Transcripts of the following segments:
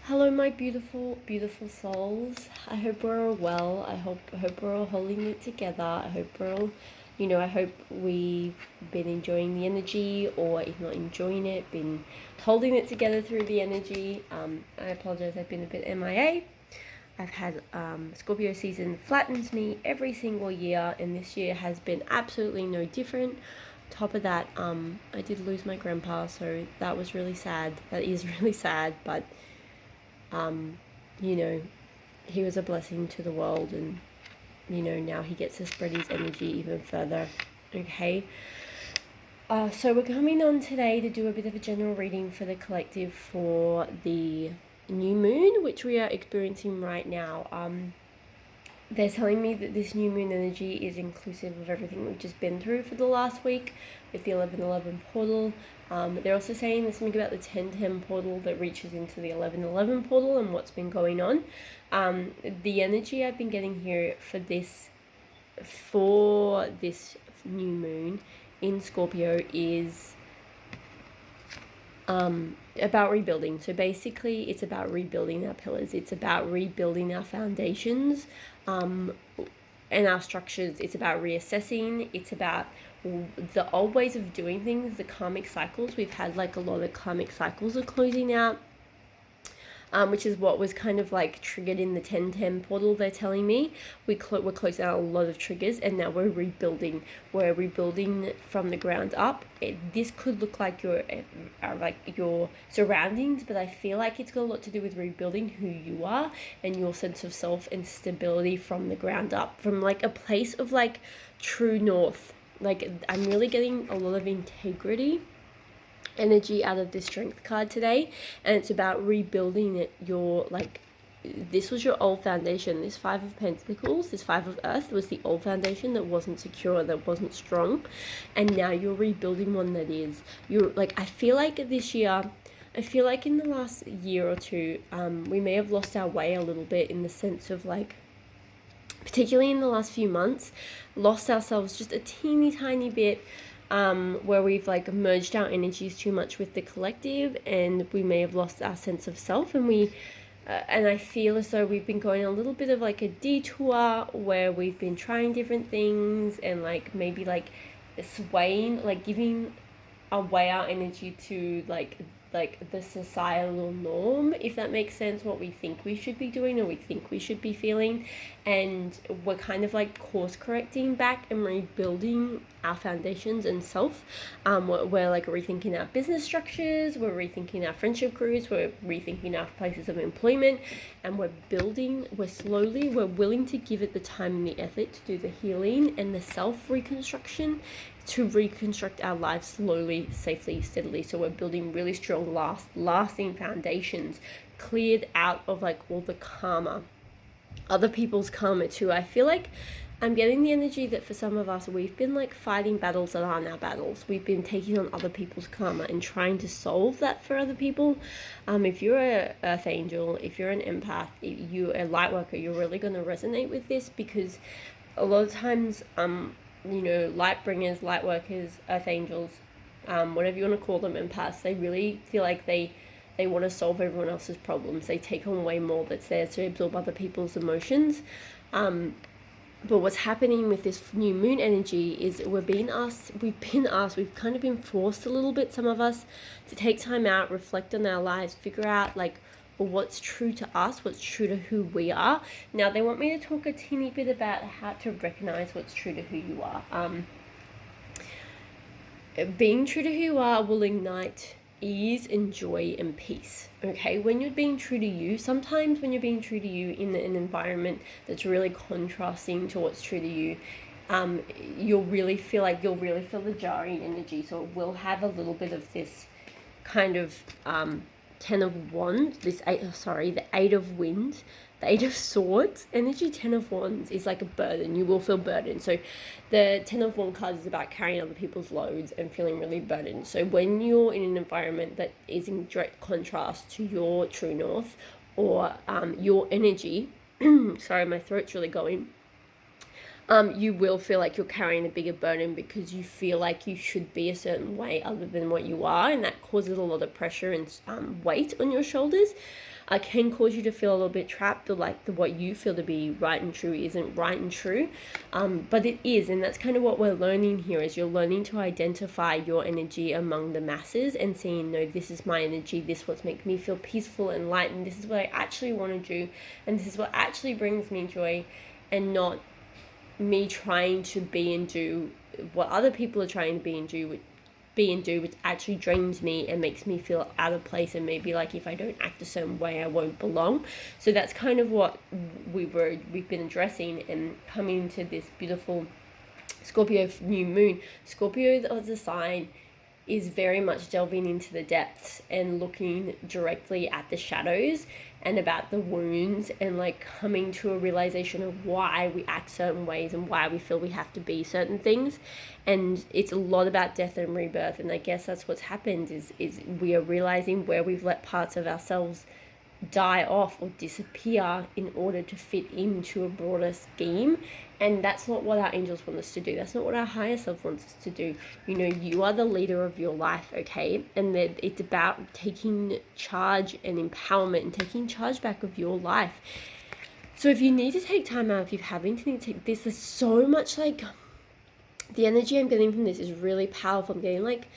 Hello, my beautiful, beautiful souls. I hope we're all well. I hope we're all holding it together. I hope we're all, I hope we've been enjoying the energy, or if not enjoying it, been holding it together through the energy. I apologize, I've been a bit MIA. I've had Scorpio season flattens me every single year, and this year has been absolutely no different. Top of that, I did lose my grandpa, so that was really sad. That is really sad, but um, you know, he was a blessing to the world, and now he gets to spread his energy even further. Okay. So we're coming on today to do a bit of a general reading for the collective for the new moon, which we are experiencing right now. They're telling me that this new moon energy is inclusive of everything we've just been through for the last week with the 11:11 portal. They're also saying there's something about the 10:10 portal that reaches into the 11:11 portal and what's been going on. The energy I've been getting here for this new moon in Scorpio is about rebuilding. So basically, it's about rebuilding our pillars. It's about rebuilding our foundations and our structures. It's about reassessing. It's about the old ways of doing things, the karmic cycles. We've had like a lot of karmic cycles are closing out. Which is what was kind of like triggered in the 10:10 portal, they're telling me. We're closing out a lot of triggers, and now we're rebuilding. We're rebuilding from the ground up. This could look like your surroundings, but I feel like it's got a lot to do with rebuilding who you are and your sense of self and stability from the ground up, from like a place of like true north. Like, I'm really getting a lot of integrity energy out of this strength card today, and it's about rebuilding this was your old foundation. This 5 of Pentacles, this 5 of Earth was the old foundation that wasn't secure, that wasn't strong, and now you're rebuilding one that is. I feel like this year, I feel like in the last year or two, we may have lost our way a little bit, in the sense of like, particularly in the last few months, lost ourselves just a teeny tiny bit, where we've like merged our energies too much with the collective, and we may have lost our sense of self, and and I feel as though we've been going a little bit of like a detour, where we've been trying different things and like maybe like swaying, like giving away our energy to like the societal norm, if that makes sense, what we think we should be doing or we think we should be feeling. And we're kind of like course correcting back and rebuilding our foundations and self. We're like rethinking our business structures, we're rethinking our friendship groups, we're rethinking our places of employment, and we're willing to give it the time and the effort to do the healing and the self reconstruction, to reconstruct our lives slowly, safely, steadily. So we're building really strong, lasting foundations, cleared out of like all the karma, other people's karma too. I feel like I'm getting the energy that for some of us, we've been like fighting battles that aren't our battles. We've been taking on other people's karma and trying to solve that for other people. If you're a earth angel, if you're an empath, if you're a light worker, you're really going to resonate with this, because a lot of times, light bringers, light workers, earth angels, whatever you want to call them, empaths, they really feel like they want to solve everyone else's problems. They take on way more that's there to absorb other people's emotions. But what's happening with this new moon energy is we've kind of been forced a little bit, some of us, to take time out, reflect on our lives, figure out like what's true to us, what's true to who we are. Now they want me to talk a teeny bit about how to recognize what's true to who you are. Being true to who you are will ignite ease and joy and peace. Okay, when you're being true to you, sometimes when you're being true to you in an environment that's really contrasting to what's true to you, you'll really feel the jarring energy. So it will have a little bit of this kind of 10 of wands, the 8 of wind, the 8 of swords energy. 10 of wands is like a burden. You will feel burdened. So the 10 of wands card is about carrying other people's loads and feeling really burdened. So when you're in an environment that is in direct contrast to your true north, or your energy, sorry, my throat's really going, you will feel like you're carrying a bigger burden because you feel like you should be a certain way other than what you are, and that causes a lot of pressure and weight on your shoulders. Can cause you to feel a little bit trapped, or like what you feel to be right and true isn't right and true, but it is. And that's kind of what we're learning here, is you're learning to identify your energy among the masses and seeing, no, this is my energy, this is what's making me feel peaceful and light, and this is what I actually want to do, and this is what actually brings me joy, and not me trying to be and do what other people are trying to be and do, which actually drains me and makes me feel out of place, and maybe like if I don't act a certain way I won't belong. So that's kind of what we've been addressing, and coming into this beautiful Scorpio new moon. Scorpio as a sign is very much delving into the depths and looking directly at the shadows and about the wounds, and like coming to a realization of why we act certain ways and why we feel we have to be certain things. And it's a lot about death and rebirth, and I guess that's what's happened, is we are realizing where we've let parts of ourselves die off or disappear in order to fit into a broader scheme. And that's not what our angels want us to do. That's not what our higher self wants us to do. You know, you are the leader of your life, okay? And that it's about taking charge and empowerment and taking charge back of your life. So if you need to take time out, if you're having to take this, there's so much, like, the energy I'm getting from this is really powerful. I'm getting like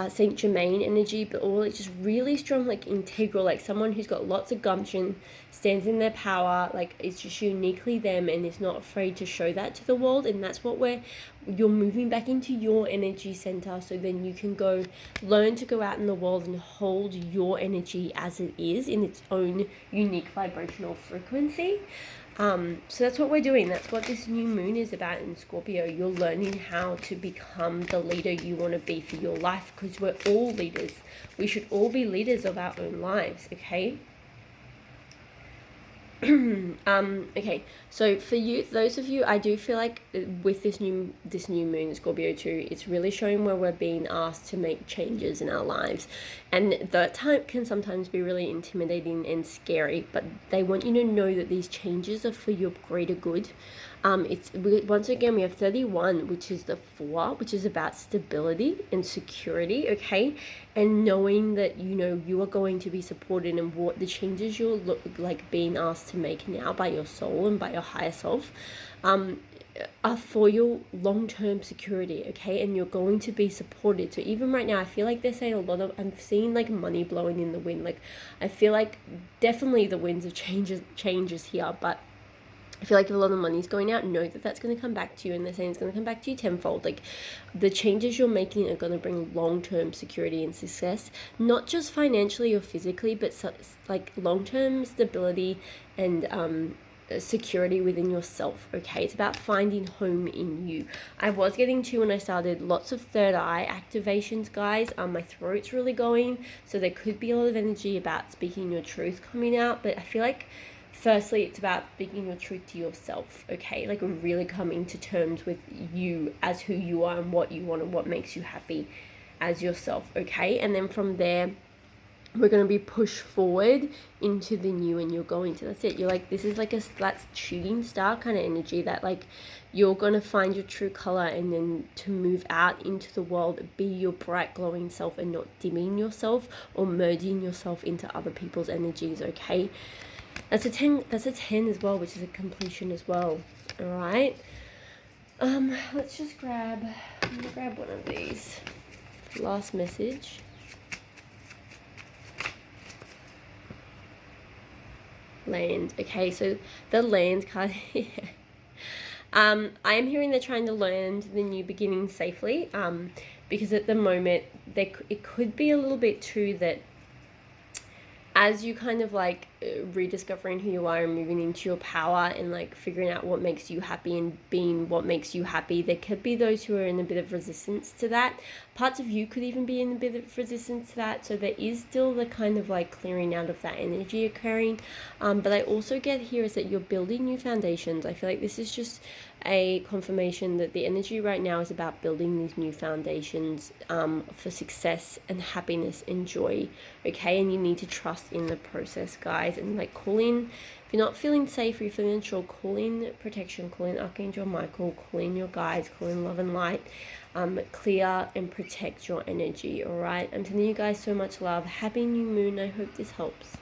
Saint Germain energy, but all it's just really strong, like integral, like someone who's got lots of gumption, stands in their power, like it's just uniquely them and is not afraid to show that to the world. And that's what you're moving back into your energy center, so then you can go learn to go out in the world and hold your energy as it is in its own unique vibrational frequency. So that's what we're doing. That's what this new moon is about in Scorpio. You're learning how to become the leader you want to be for your life, because we're all leaders. We should all be leaders of our own lives, okay? Okay, so for you, those of you, I do feel like with this new moon, Scorpio 2, it's really showing where we're being asked to make changes in our lives. And that time can sometimes be really intimidating and scary, but they want you to know that these changes are for your greater good. Once again, we have 31, which is the 4, which is about stability and security, okay? And knowing that, you know, you are going to be supported, and what the changes you're like being asked to make now by your soul and by your higher self are for your long-term security, okay? And you're going to be supported. So even right now, I feel like they're saying I'm seeing like money blowing in the wind. Like I feel like definitely the winds of changes here, but I feel like if a lot of money's going out, know that that's going to come back to you, and they're saying it's going to come back to you tenfold. Like the changes you're making are going to bring long-term security and success, not just financially or physically, but like long-term stability and security within yourself, okay? It's about finding home in you. I was getting to, when I started, lots of third eye activations, guys. My throat's really going, so there could be a lot of energy about speaking your truth coming out, but I feel like firstly, it's about speaking your truth to yourself, okay? Like really coming to terms with you as who you are and what you want and what makes you happy as yourself, okay? And then from there, we're going to be pushed forward into the new, and you're going to, that's it. You're like, this is like that shooting star kind of energy that like you're going to find your true color, and then to move out into the world, be your bright glowing self and not dimming yourself or merging yourself into other people's energies, okay? That's a 10 as well, which is a completion as well. All right. Let's just I'm gonna grab one of these. Last message. Land. Okay, so the land card here. I am hearing they're trying to land the new beginning safely. Because at the moment it could be a little bit too that as you kind of like rediscovering who you are and moving into your power and like figuring out what makes you happy and being what makes you happy, there could be those who are in a bit of resistance to that. Parts of you could even be in a bit of resistance to that. So there is still the kind of like clearing out of that energy occurring. But I also get here is that you're building new foundations. I feel like this is just a confirmation that the energy right now is about building these new foundations for success and happiness and joy, okay? And you need to trust in the process, guys, and like call in, if you're not feeling safe or you're feeling unsure, call in protection, call in Archangel Michael, call in your guides, call in love and light. Clear and protect your energy, all right? I'm sending you guys so much love. Happy new moon. I hope this helps.